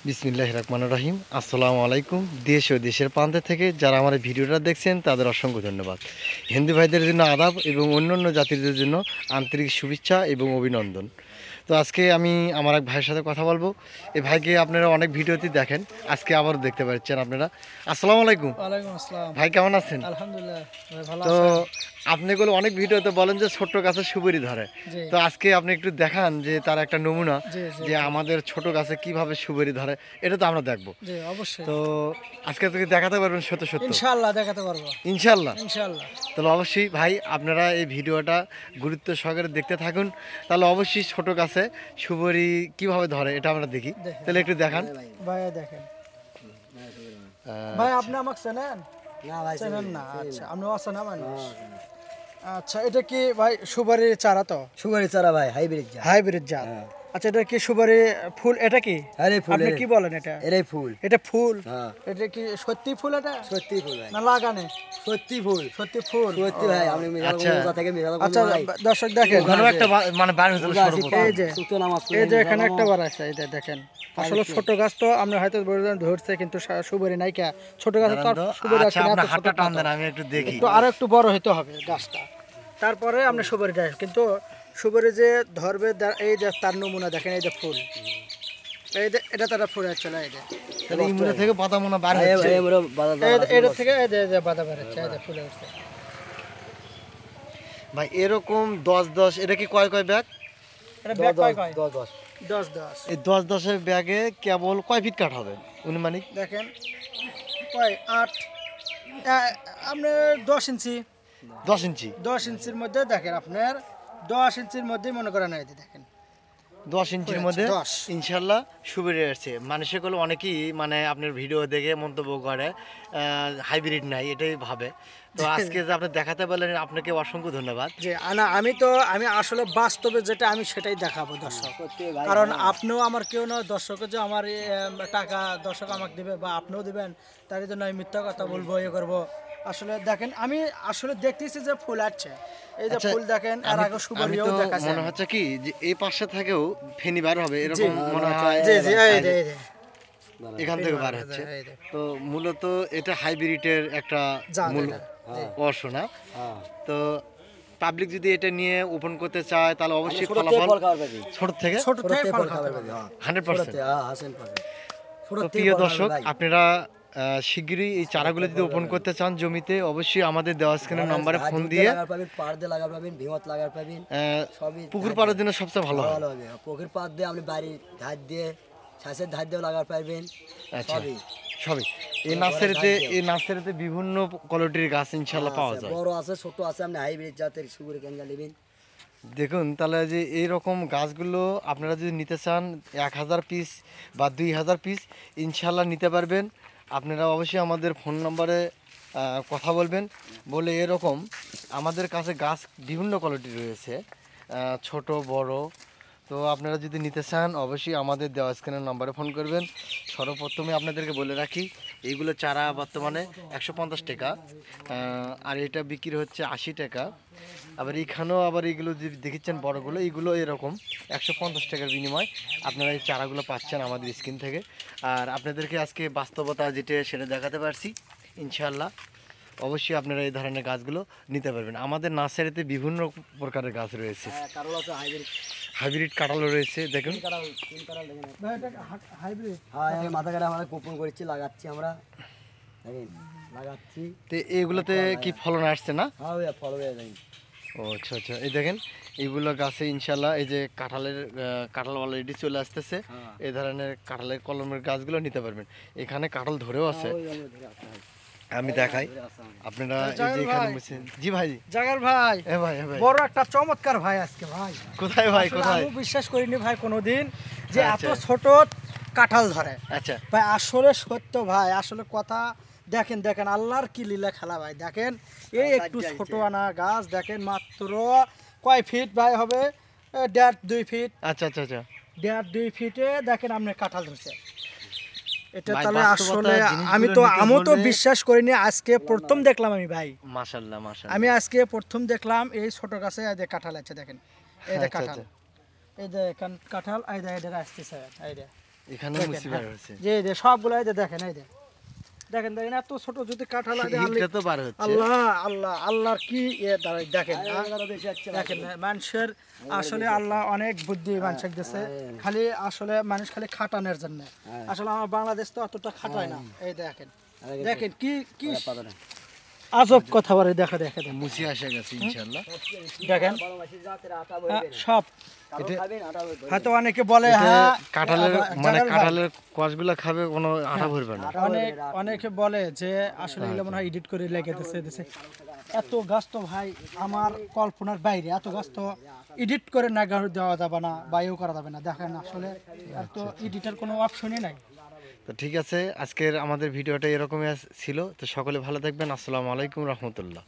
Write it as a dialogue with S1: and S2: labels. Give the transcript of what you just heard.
S1: বিসমিল্লাহির রহমানির রহিম। আসসালামু আলাইকুম। দেশ ও দেশের প্রান্ত থেকে যারা আমার এই ভিডিওটা দেখছেন তাদের অসংখ্য ধন্যবাদ। হিন্দু ভাইদের জন্য আদাব এবং অন্যান্য জাতিদের জন্য আন্তরিক শুভেচ্ছা এবং অভিনন্দন। তো আজকে আমি আমার এক ভাইয়ের সাথে কথা বলবো। এই ভাইকে আপনারা অনেক ভিডিওতে দেখেন, আজকে আবারও দেখতে পাচ্ছেন আপনারা। আসসালামু আলাইকুম।
S2: ওয়ালাইকুম আসসালাম।
S1: ভাই কেমন আছেন?
S2: আলহামদুলিল্লাহ ভাই ভালো
S1: তো
S2: আছেন?
S1: আপনি এগুলো অনেক ভিডিওতে বলেন যে ছোট্ট গাছে সুপারি ধরে।
S2: জি
S1: তো আজকে আপনি একটু দেখান যে তার একটা নমুনা,
S2: জি জি
S1: যে আমাদের ছোট গাছে কিভাবে সুপারি ধরে, এটা তো আমরা দেখবো।
S2: জি অবশ্যই।
S1: তো আজকে থেকে দেখাতে পারবেন সত্য সত্য?
S2: ইনশাআল্লাহ দেখাতে পারবো।
S1: ইনশাল্লাহ।
S2: ইনশাআল্লাহ।
S1: তাহলে অবশ্যই ভাই আপনারা এই ভিডিওটা গুরুত্ব সহকারে দেখতে থাকুন, তাহলে অবশ্যই ছোট গাছে সুপারি কিভাবে ধরে এটা আমরা দেখি।
S2: দেখেন।
S1: তাহলে একটু দেখান।
S2: ভাই দেখেন।
S1: আহ,
S2: ভাই আপনি আমাকে চেনেন?
S3: না ভাই
S2: চেনেন না? আচ্ছা আপনি অচেনা মানুষ। আচ্ছা এটা কি ভাই সুপারির চারা তো?
S3: সুপারি চারা ভাই হাইব্রিড যা
S2: হাইব্রিড জাত।
S3: হ্যাঁ।
S2: আচ্ছা এটা কি সুপারি ফুল? এটা কি
S3: আরে ফুল
S2: আপনি কি বলেন এটা?
S3: এরাই ফুল
S2: এটা ফুল?
S3: হ্যাঁ
S2: এটা কি সত্যি ফুল এটা
S3: সত্যি ফুল ভাই
S2: না লাগানে?
S3: সত্যি ফুল
S2: সত্যি ফুল।
S3: সত্যি ভাই আমি
S1: আচ্ছা।
S3: মেঘালয় থেকে মেঘালয়
S2: আচ্ছা দর্শক দেখেন,
S1: ওখানেও একটা মানে বার হয়েছিল সর্বপ্রথম।
S2: এই যে
S3: সুতো নামাজ
S2: এই যে এখানে একটা বার আছে, এই যে দেখেন। আসলে ছোট গাছ তো আমরা হয়তো বললাম ধরছে, কিন্তু সুপারি নাই কা ছোট গাছ তো আর সুপারি
S1: আচ্ছা
S2: আসে না,
S1: আপনার
S2: এত ছোট
S1: হাতটা টান
S2: না
S1: দেন,
S2: তো।
S1: আমি একটু দেখি।
S2: একটু আরো একটু বড় হতে হবে গাছটা, তারপরে আমরা সুপারি দেয়। কিন্তু সুপারি যে ধরবে এই যে তার নমুনা দেখেন, এই যে ফুল, এই যে এটা তারা ফুল হচ্ছে না, এই যে
S1: তাহলে এই মূলে থেকে পাতা মনে বার
S3: ভাই
S1: হচ্ছে।
S3: ভাই আমরা বাজার
S2: এটা থেকে এই যে বাধা বেরোচ্ছে, এই যে ফুলে উঠছে।
S1: ভাই এরকম 10 এটা কি কয় কয় ব্যাগ?
S2: এটা ব্যাগ কয় কয়?
S3: 10
S2: 10
S1: এই 10 ব্যাগে কেবল কয় ফিট কাঠ হবে অনুমানিক?
S2: দেখেন কয় 8 আপনার 10 ইঞ্চি।
S1: 10 ইঞ্চি।
S2: 10 ইঞ্চির মধ্যে দেখেন আপনার 10 ইঞ্চির মধ্যে মনে করেন এই যে দেখেন
S1: 10 ইঞ্চির মধ্যে
S2: 10
S1: ইনশাল্লাহ সুবিধা আসছে। মানুষে গুলো অনেকেই মানে আপনার ভিডিও দেখে মন্তব্য করে হাইব্রিড নাই, এটাই ভাবে। তো আজকে যে আপনি দেখাতে পারলেন, আপনাকে অসংখ্য ধন্যবাদ।
S2: যে আমি আসলে বাস্তবে যেটা আমি সেটাই দেখাবো দর্শক,
S3: সত্যি ভাই
S2: কারণ আপনিও আমার কেউ না, দর্শক যে আমার টাকা দর্শক আমাকে দিবে বা আপনিও দিবেন, তার জন্য আমি মিথ্যা কথা বলবো, ইয়ে করবো। আসলে দেখেন আমি আসলে দেখতেছি যে ফুল আসছে, এই যে
S1: আচ্ছা,
S2: ফুল দেখেন, এর আগে
S1: আমি
S2: সুপারিও
S1: তো
S2: দেখাচ্ছে।
S1: মনে হচ্ছে কি যে এই পাশে থেকেও ফেনি বার হবে
S2: জি
S1: এরকম মনে হয়।
S2: জি জি এই যে এই যে
S1: এখান থেকে বার হচ্ছে।
S2: এই যে
S1: তো মূলত এটা হাইব্রিডের একটা
S2: জাত
S1: মূল
S2: এটা।
S1: অর্শ না।
S3: হ্যাঁ
S1: তো পাবলিক যদি এটা নিয়ে ওপেন করতে চায় তাহলে অবশ্যই
S3: ছোট থেকে
S1: ফলাফল
S3: ফল খাওয়ার পাবি
S1: ছোট থেকে
S2: ছোট
S3: ছোট
S2: থেকে
S3: থেকে
S2: ফল
S3: ফল
S2: খাওয়াতে
S3: খাওয়ার
S2: হবে।
S3: পাবি হ্যাঁ
S1: 100%।
S3: হ্যাঁ 100% ছোট
S1: তো
S3: থেকে
S1: প্রিয়
S3: ফল
S1: দর্শক,
S3: খাওয়ার ভাই
S1: আপনারা শিগগিরই এই চারাগুলো যদি ওপেন করতে চান জমিতে, অবশ্যই আমাদের দেওয়া স্ক্রিনের নম্বরে ফোন দিয়ে
S3: লাগার পাবেন পাড় দিয়ে লাগার পাবেন ভিমত লাগার পাবেন সবই
S1: পুকুর পাড়ের জন্য সবচেয়ে ভালো হয়।
S3: ভালো হবে পুকুর পাড় দিয়ে আপনি বাড়ির ধার দিয়ে শ্বাসের ধার দিয়ে লাগার পারবেন
S1: আচ্ছা,
S3: সবই
S1: সবই এই
S3: ঘরে
S1: নার্সারিতে
S3: গাছ দেওয়া।
S1: এই নার্সারিতে বিভিন্ন কোয়ালিটির গাছ ইনশাল্লাহ পাওয়া যায়।
S3: বড় আছে ছোট আছে আপনি হাইব্রিড জাতের সুগুরি কেঙ্গা নেবেন
S1: দেখুন তাহলে যে এই রকম গাছগুলো আপনারা যদি নিতে চান 1000 পিস বা 2000 পিস ইনশাল্লাহ নিতে পারবেন। আপনারা অবশ্যই আমাদের ফোন নম্বরে কথা বলবেন, বলে এরকম আমাদের কাছে গাছ বিভিন্ন কোয়ালিটি রয়েছে, ছোট বড়। তো আপনারা যদি নিতে চান অবশ্যই আমাদের দেওয়া স্ক্রিনের নম্বরে ফোন করবেন। সর্বপ্রথমে আপনাদেরকে বলে রাখি, এইগুলো চারা বর্তমানে 150 টাকা, আর এটা বিক্রি হচ্ছে 80 টাকা। আবার এখানেও আবার এইগুলো যে দেখেছেন বড়গুলো, এইগুলো এরকম 150 টাকার বিনিময় আপনারা এই চারাগুলো পাচ্ছেন আমাদের স্ক্রিন থেকে। আর আপনাদেরকে আজকে বাস্তবতা যেটা সেটা দেখাতে পারছি। ইনশাল্লাহ অবশ্যই আপনারা এই ধরনের গাছগুলো নিতে পারবেন। আমাদের নার্সারিতে বিভিন্ন প্রকারের গাছ রয়েছে,
S3: কারো আছে হাইব্রিড
S1: হাইব্রিড কাঁঠালও রয়েছে। দেখুন
S3: কাঁঠাল তিন কাঁঠাল দেখেন
S2: ভাই এটা হাইব্রিড?
S3: হ্যাঁ এই মাথা কাটা আমরা কোপন করেছি লাগাচ্ছি আমরা দেখেন লাগাচ্ছি
S1: তো এগুলোতে কি ফলন আসছে না?
S3: হ্যাঁ ওই ফল হয়ে যায়
S1: ও আচ্ছা আচ্ছা, এই দেখেন এইগুলো গাছে ইনশাল্লাহ এই যে কাঁঠালের কাঁঠাল অলরেডি চলে আসতেছে।
S3: হ্যাঁ।
S1: এই ধরনের কাঁঠালের কলমের গাছগুলো নিতে পারবেন। এখানে কাঁঠাল ধরেও আছে,
S3: ওই আমরা ধরে আসতে হয়
S1: আমি দেখাই
S3: ধরে আসতে হয়
S1: আপনারা। এই
S2: জাগর
S1: যে এখানে
S2: ভাই।
S1: বসেন, জি ভাই।
S2: জাগার ভাই
S1: এ ভাই এ ভাই,
S2: বড় একটা চমৎকার ভাই আজকে ভাই।
S1: কোথায় ভাই
S2: আসলে
S1: কোথায়?
S2: আমি বিশ্বাস করিনি ভাই কোনোদিন যে এত
S1: আচ্ছা।
S2: ছোট কাঁঠাল ধরে
S1: আচ্ছা
S2: ভাই। আসলে সত্য ভাই, আসলে কথা দেখেন দেখেন আল্লাহর কি লীলা খেলা ভাই। দেখেন এই একটু ছোট আনা গাছ দেখেন, মাত্র কয় ফিট ভাই হবে? 1.5-2 ফিট,
S1: আচ্ছা আচ্ছা আচ্ছা
S2: 1.5-2 ফিটে দেখেন আপনি কাঁঠাল ধরছে। এটা
S1: ভাই,
S2: তাহলে
S1: বাস্তবতা
S2: আসলে
S1: জিনিসগুলো
S2: আমি
S1: নিতে
S2: তো
S1: হলে-
S2: বিশ্বাস করিনি, আজকে প্রথম দেখলাম আমি ভাই।
S1: মাশাআল্লাহ মাশাআল্লাহ।
S2: আমি আজকে প্রথম দেখলাম এই ছোট গাছে এই যে কাঁঠাল আছে দেখেন, এই যে
S1: আচ্ছা,
S2: কাঁঠাল,
S1: আচ্ছা।
S2: এই যে কাঁঠাল, এই যে এটা আসতেছে, এই যে
S1: এখানে
S2: দেখেন,
S1: মুসি বার হচ্ছে
S2: যে এই যে সবগুলো এই যে দেখেন এই যে দেখেন দেখেন এত ছোট যদি কাঁঠাল হয়,
S1: হিটটা তো বার হচ্ছে
S2: আল্লাহ আল্লাহ আল্লাহর কি দাঁড়াই দেখেন দেখেন মানুষের আসলে আল্লাহ অনেক বুদ্ধি মানুষের দিয়েছে, খালি আসলে মানুষ খালি খাটানোর জন্য। আসলে আমার বাংলাদেশ তো অতটা খাটায় না। এই দেখেন দেখেন কি কি আজব কথা বলে, দেখা দেখে দেখেন
S1: মুসি আসে গেছে ইনশাআল্লাহ।
S2: দেখেন সব হয়তো অনেকে বলে
S1: এটা
S2: হ্যাঁ
S1: কাঁঠালের মানে
S2: জালাল ভাই,
S1: কাঁঠালের কষগুলো খাবে কোনো আঠা ভরবে না।
S2: অনেকে বলে যে আসলে এগুলো মনে হয় এডিট করে লেগে দিছে। এত গাছ তো ভাই আমার কল্পনার বাইরে, এত গাছ তো এডিট করে না দেওয়া যাবে না বা ইউ করা যাবে না। দেখেন আসলে আর তো এডিটের কোনো অপশনই নাই।
S1: তো ঠিক আছে, আজকের আমাদের ভিডিওটা এরকমই ছিল। তো সকলে ভালো থাকবেন। আসসালামু আলাইকুম রহমতুল্লাহ।